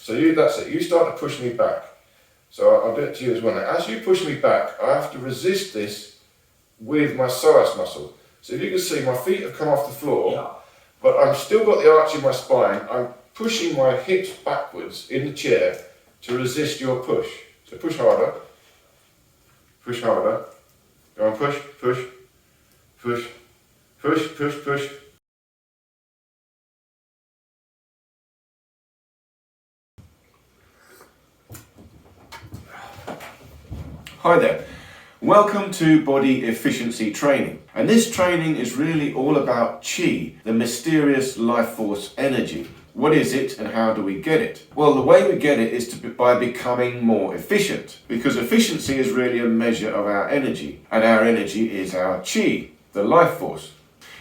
So that's it. You start to push me back. So I'll do it to you as well. Now, as you push me back, I have to resist this with my psoas muscle. So if you can see, my feet have come off the floor, but I've still got the arch in my spine. I'm pushing my hips backwards in the chair to resist your push. So push harder. Push harder. Go on, push, push, push, push, push, push. Hi there. Welcome to Body Efficiency Training. And this training is really all about Qi, the mysterious life force energy. What is it and how do we get it? Well, the way we get it is by becoming more efficient, because efficiency is really a measure of our energy, and our energy is our Qi, the life force.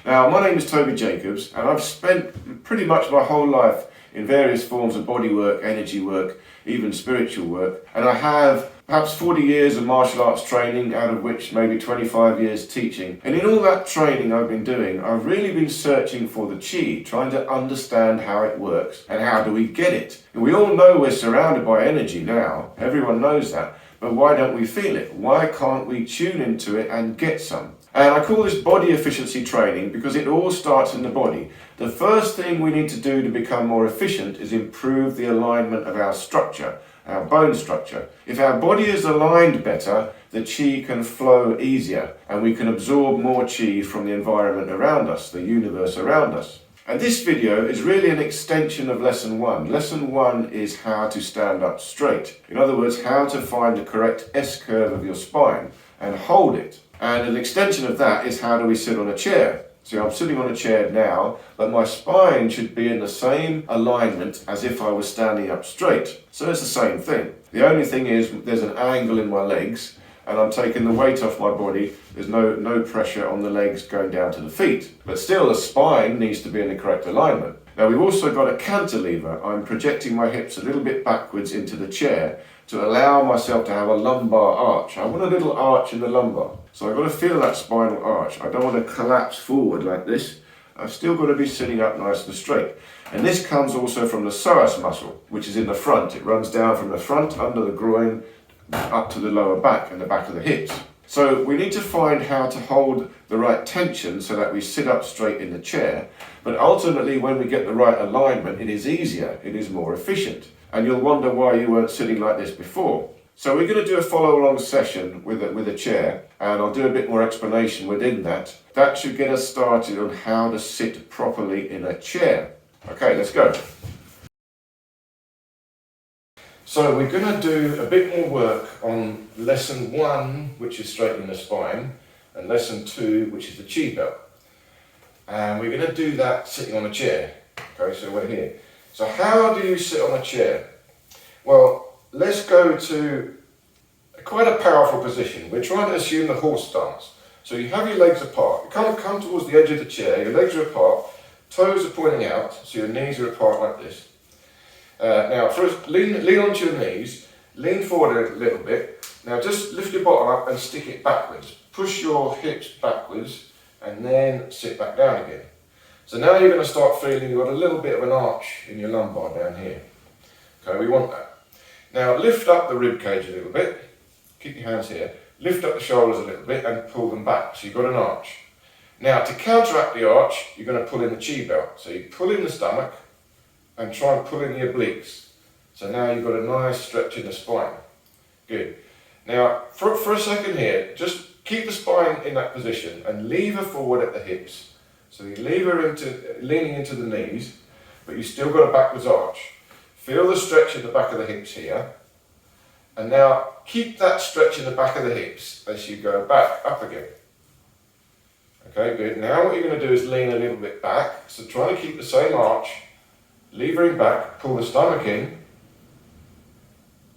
Now, my name is Toby Jacobs, and I've spent pretty much my whole life in various forms of body work, energy work, even spiritual work, and I have perhaps 40 years of martial arts training, out of which maybe 25 years teaching. And in all that training I've been doing, I've really been searching for the Qi, trying to understand how it works and how do we get it. And we all know we're surrounded by energy now, everyone knows that, but why don't we feel it? Why can't we tune into it and get some? And I call this body efficiency training because it all starts in the body. The first thing we need to do to become more efficient is improve the alignment of our structure, our bone structure. If our body is aligned better, the Qi can flow easier and we can absorb more Qi from the environment around us, the universe around us. And this video is really an extension of lesson 1. Lesson 1 is how to stand up straight. In other words, how to find the correct S-curve of your spine and hold it. And an extension of that is how do we sit on a chair. See, I'm sitting on a chair now, but my spine should be in the same alignment as if I was standing up straight. So it's the same thing. The only thing is there's an angle in my legs and I'm taking the weight off my body. There's no pressure on the legs going down to the feet. But still the spine needs to be in the correct alignment. Now we've also got a cantilever. I'm projecting my hips a little bit backwards into the chair to allow myself to have a lumbar arch. I want a little arch in the lumbar. So I've got to feel that spinal arch. I don't want to collapse forward like this. I've still got to be sitting up nice and straight. And this comes also from the psoas muscle, which is in the front. It runs down from the front, under the groin, up to the lower back and the back of the hips. So we need to find how to hold the right tension so that we sit up straight in the chair. But ultimately, when we get the right alignment, it is easier, it is more efficient. And you'll wonder why you weren't sitting like this before. So we're going to do a follow-along session with a chair, and I'll do a bit more explanation within that. That should get us started on how to sit properly in a chair. Okay, let's go. So we're going to do a bit more work on lesson 1, which is straightening the spine, and lesson 2, which is the Qi belt. And we're going to do that sitting on a chair. Okay, so we're here. So how do you sit on a chair? Well, let's go to quite a powerful position. We're trying to assume the horse stance. So you have your legs apart. You kind of come towards the edge of the chair, your legs are apart, toes are pointing out, so your knees are apart like this. Now first, lean onto your knees, lean forward a little bit. Now just lift your bottom up and stick it backwards. Push your hips backwards and then sit back down again. So now you're going to start feeling you've got a little bit of an arch in your lumbar down here. Okay, we want that. Now lift up the rib cage a little bit. Keep your hands here. Lift up the shoulders a little bit and pull them back. So you've got an arch. Now to counteract the arch, you're going to pull in the Qi belt. So you pull in the stomach and try and pull in the obliques. So now you've got a nice stretch in the spine. Good. Now for a second here, just keep the spine in that position and lever forward at the hips. So you leaning into the knees, but you've still got a backwards arch. Feel the stretch at the back of the hips here. And now keep that stretch in the back of the hips as you go back, up again. Okay, good. Now what you're going to do is lean a little bit back. So try to keep the same arch, levering back, pull the stomach in.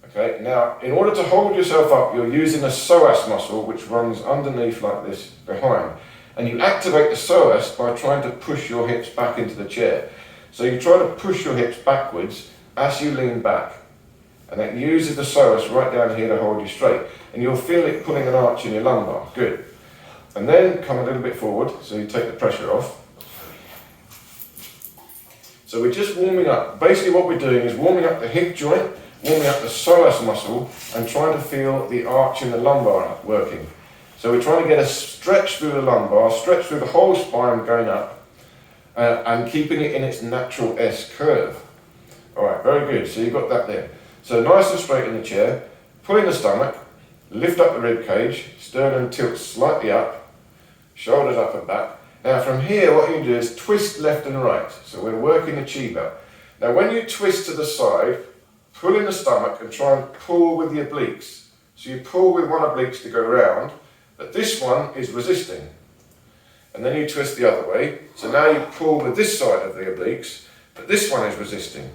Okay, now in order to hold yourself up, you're using a psoas muscle, which runs underneath like this, behind. And you activate the psoas by trying to push your hips back into the chair. So you try to push your hips backwards as you lean back. And that uses the psoas right down here to hold you straight. And you'll feel it pulling an arch in your lumbar. Good. And then come a little bit forward, so you take the pressure off. So we're just warming up. Basically what we're doing is warming up the hip joint, warming up the psoas muscle, and trying to feel the arch in the lumbar working. So we're trying to get a stretch through the lumbar, stretch through the whole spine going up, and keeping it in its natural S curve. Alright, very good. So you've got that there. So nice and straight in the chair, pull in the stomach, lift up the rib cage, sternum tilts slightly up, shoulders up and back. Now from here what you do is twist left and right. So we're working the chi belt. Now when you twist to the side, pull in the stomach and try and pull with the obliques. So you pull with one obliques to go round, but this one is resisting. And then you twist the other way. So now you pull with this side of the obliques, but this one is resisting.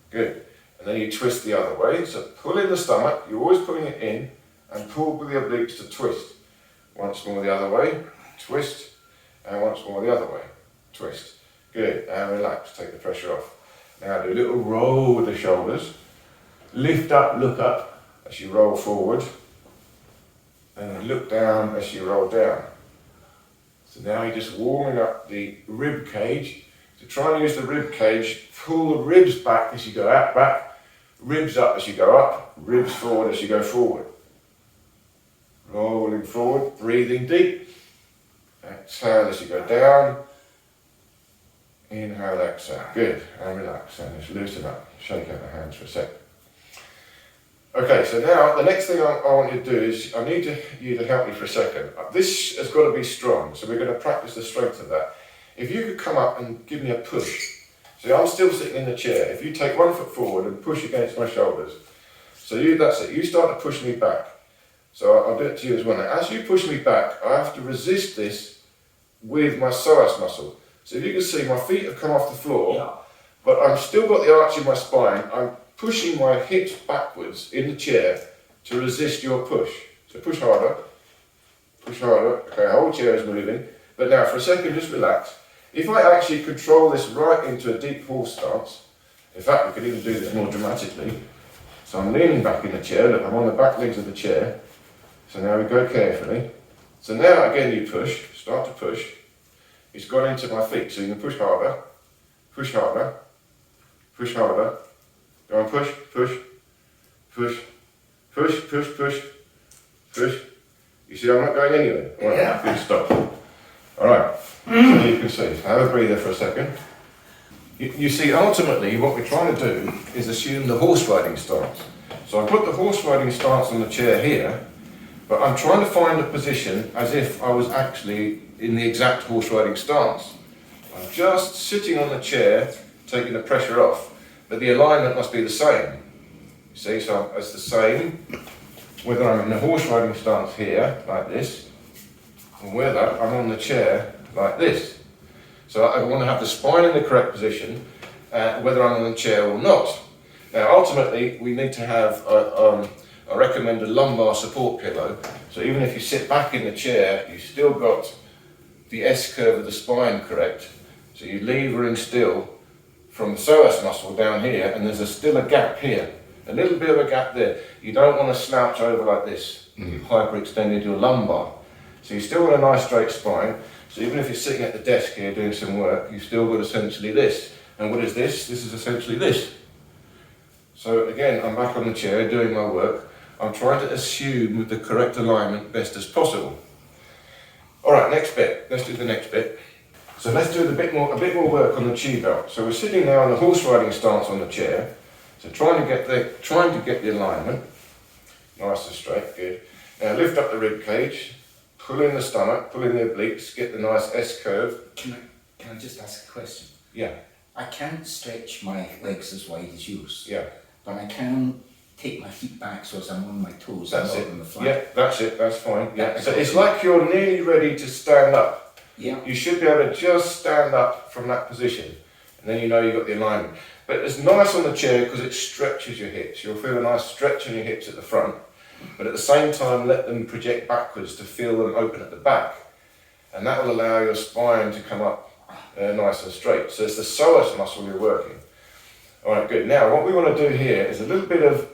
Good. And then you twist the other way. So pull in the stomach, you're always pulling it in, and pull with the obliques to twist. Once more the other way, twist, and once more the other way, twist. Good, and relax, take the pressure off. Now do a little roll with the shoulders. Lift up, look up as you roll forward, and then look down as you roll down. So now you're just warming up the rib cage. So try and use the rib cage, pull the ribs back as you go out, back, ribs up as you go up, ribs forward as you go forward. Rolling forward, breathing deep. Exhale as you go down. Inhale, exhale. Good, and relax, and just loosen up. Shake out the hands for a sec. Okay, so now the next thing I want you to do is I need you to help me for a second. This has got to be strong, so we're going to practice the strength of that. If you could come up and give me a push. So I'm still sitting in the chair. If you take 1 foot forward and push against my shoulders. So that's it. You start to push me back. So I'll do it to you as well. Now, as you push me back, I have to resist this with my psoas muscle. So if you can see, my feet have come off the floor, but I've still got the arch in my spine. I'm pushing my hips backwards in the chair to resist your push. So push harder, push harder. Okay, whole chair is moving. But now for a second, just relax. If I actually control this right into a deep horse stance, in fact, we could even do this more dramatically. So I'm leaning back in the chair, look, I'm on the back legs of the chair. So now we go carefully. So now again you push, start to push. It's gone into my feet, so you can push harder, push harder, push harder. Go on, push, push, push, push, push, push, push. You see I'm not going anywhere. All right, yeah. Good, stop. All right, so you can see. Have a breather for a second. You see, ultimately what we're trying to do is assume the horse riding stance. So I put the horse riding stance on the chair here, but I'm trying to find a position as if I was actually in the exact horse riding stance. I'm just sitting on the chair, taking the pressure off, but the alignment must be the same. You see, so it's the same, whether I'm in the horse riding stance here, like this, or whether I'm on the chair, like this. So I want to have the spine in the correct position, whether I'm on the chair or not. Now ultimately, we need to have I recommend a lumbar support pillow. So even if you sit back in the chair, you've still got the S curve of the spine correct. So you levering still from the psoas muscle down here, and there's still a gap here. A little bit of a gap there. You don't want to slouch over like this. You've hyperextended your lumbar. So you still got a nice straight spine. So even if you're sitting at the desk here doing some work, you've still got essentially this. And what is this? This is essentially this. So again, I'm back on the chair doing my work. I'm trying to assume the correct alignment best as possible. All right, next bit. Let's do the next bit. So let's do a bit more work on the chi belt. So we're sitting now in the horse riding stance on the chair. So trying to get the alignment nice and straight. Good. Now lift up the rib cage, pull in the stomach, pull in the obliques, get the nice S curve. Can I just ask a question? Yeah. I can't stretch my legs as wide as yours. Yeah. But I can take my feet back so as I'm on my toes. That's and it. not on the flat. Yeah, that's it. That's fine. Yeah. So it's like you're nearly ready to stand up. Yeah. You should be able to just stand up from that position, and then you know you've got the alignment. But it's nice on the chair because it stretches your hips. You'll feel a nice stretch in your hips at the front, but at the same time let them project backwards to feel them open at the back, and that will allow your spine to come up nice and straight. So it's the psoas muscle you're working. All right, good. Now what we want to do here is a little bit of,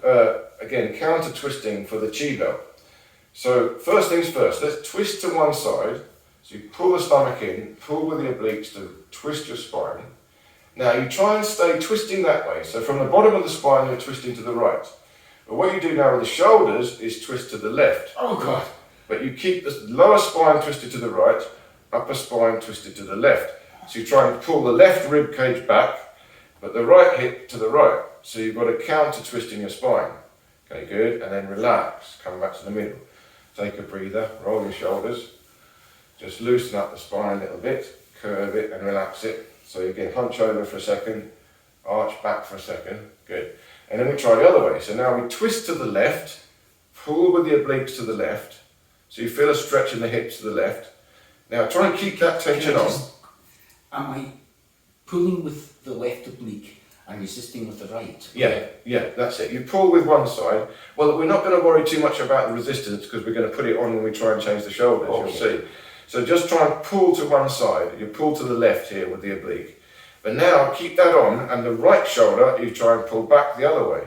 again, counter twisting for the chi belt. So first things first, let's twist to one side. So you pull the stomach in, pull with the obliques to twist your spine. Now you try and stay twisting that way. So from the bottom of the spine, you're twisting to the right. But what you do now with the shoulders is twist to the left. Oh God. But you keep the lower spine twisted to the right, upper spine twisted to the left. So you try and pull the left rib cage back, but the right hip to the right. So you've got a counter twist in your spine. Okay, good. And then relax. Come back to the middle. Take a breather. Roll your shoulders. Just loosen up the spine a little bit. Curve it and relax it. So again, hunch over for a second. Arch back for a second. Good. And then we try the other way. So now we twist to the left. Pull with the obliques to the left. So you feel a stretch in the hips to the left. Now try and keep that tension on. Am I pulling with the left oblique and resisting with the right? Yeah, that's it. You pull with one side. Well, we're not going to worry too much about the resistance because we're going to put it on when we try and change the shoulders, Okay. you'll see. So just try and pull to one side. You pull to the left here with the oblique. But now keep that on and the right shoulder you try and pull back the other way.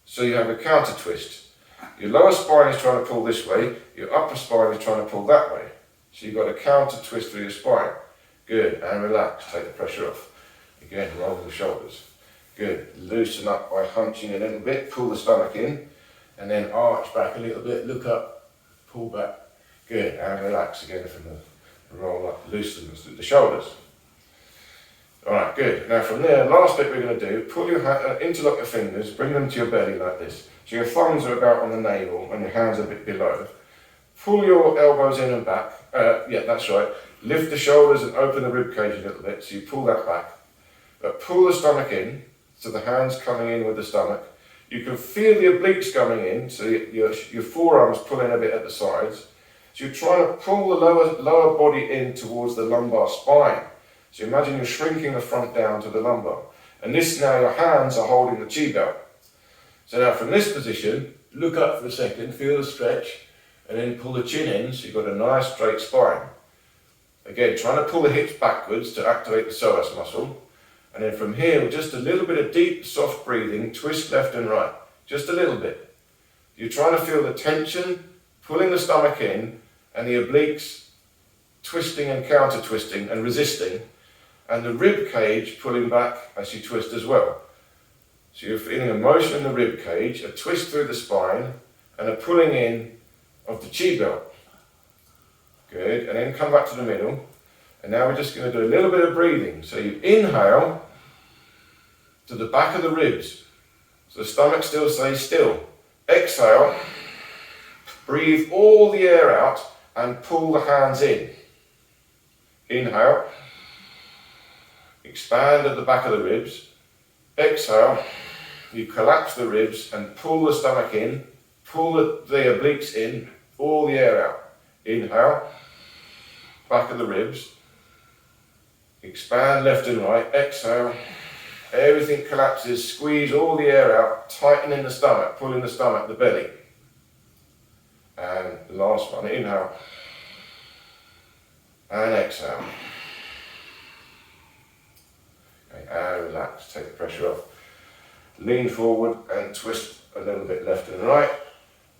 So you have a counter twist. Your lower spine is trying to pull this way, your upper spine is trying to pull that way. So you've got a counter twist through your spine. Good, and relax, take the pressure off. Again, roll the shoulders. Good, loosen up by hunching a little bit, pull the stomach in, and then arch back a little bit, look up, pull back. Good, and relax again from the roll up, loosen the shoulders. Alright, good. Now from there, last bit we're going to do, pull your interlock your fingers, bring them to your belly like this. So your thumbs are about on the navel and your hands are a bit below. Pull your elbows in and back. Yeah, that's right. Lift the shoulders and open the rib cage a little bit, so you pull that back. But pull the stomach in, so the hands coming in with the stomach. You can feel the obliques coming in, so your forearms pulling a bit at the sides. So you're trying to pull the lower body in towards the lumbar spine. So imagine you're shrinking the front down to the lumbar. And this now, your hands are holding the chi belt. So now from this position, look up for a second, feel the stretch, and then pull the chin in so you've got a nice straight spine. Again, trying to pull the hips backwards to activate the psoas muscle. And then from here, with just a little bit of deep, soft breathing, twist left and right. Just a little bit. You're trying to feel the tension, pulling the stomach in, and the obliques twisting and counter twisting and resisting. And the rib cage pulling back as you twist as well. So you're feeling a motion in the rib cage, a twist through the spine, and a pulling in of the chi belt. Good, and then come back to the middle. And now we're just going to do a little bit of breathing. So you inhale to the back of the ribs. So the stomach still stays still. Exhale, breathe all the air out and pull the hands in. Inhale, expand at the back of the ribs. Exhale, you collapse the ribs and pull the stomach in, pull the obliques in, all the air out. Inhale, back of the ribs. Expand left and right. Exhale, everything collapses, squeeze all the air out, tightening the stomach, pulling the stomach, the belly. And the last one, inhale. And exhale. Okay, and relax, take the pressure off. Lean forward and twist a little bit left and right.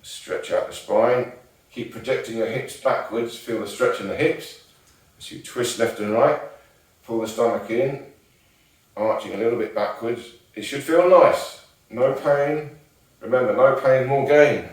Stretch out the spine. Keep projecting your hips backwards, feel the stretch in the hips. As you twist left and right, pull the stomach in, arching a little bit backwards. It should feel nice, no pain. Remember, no pain, more gain.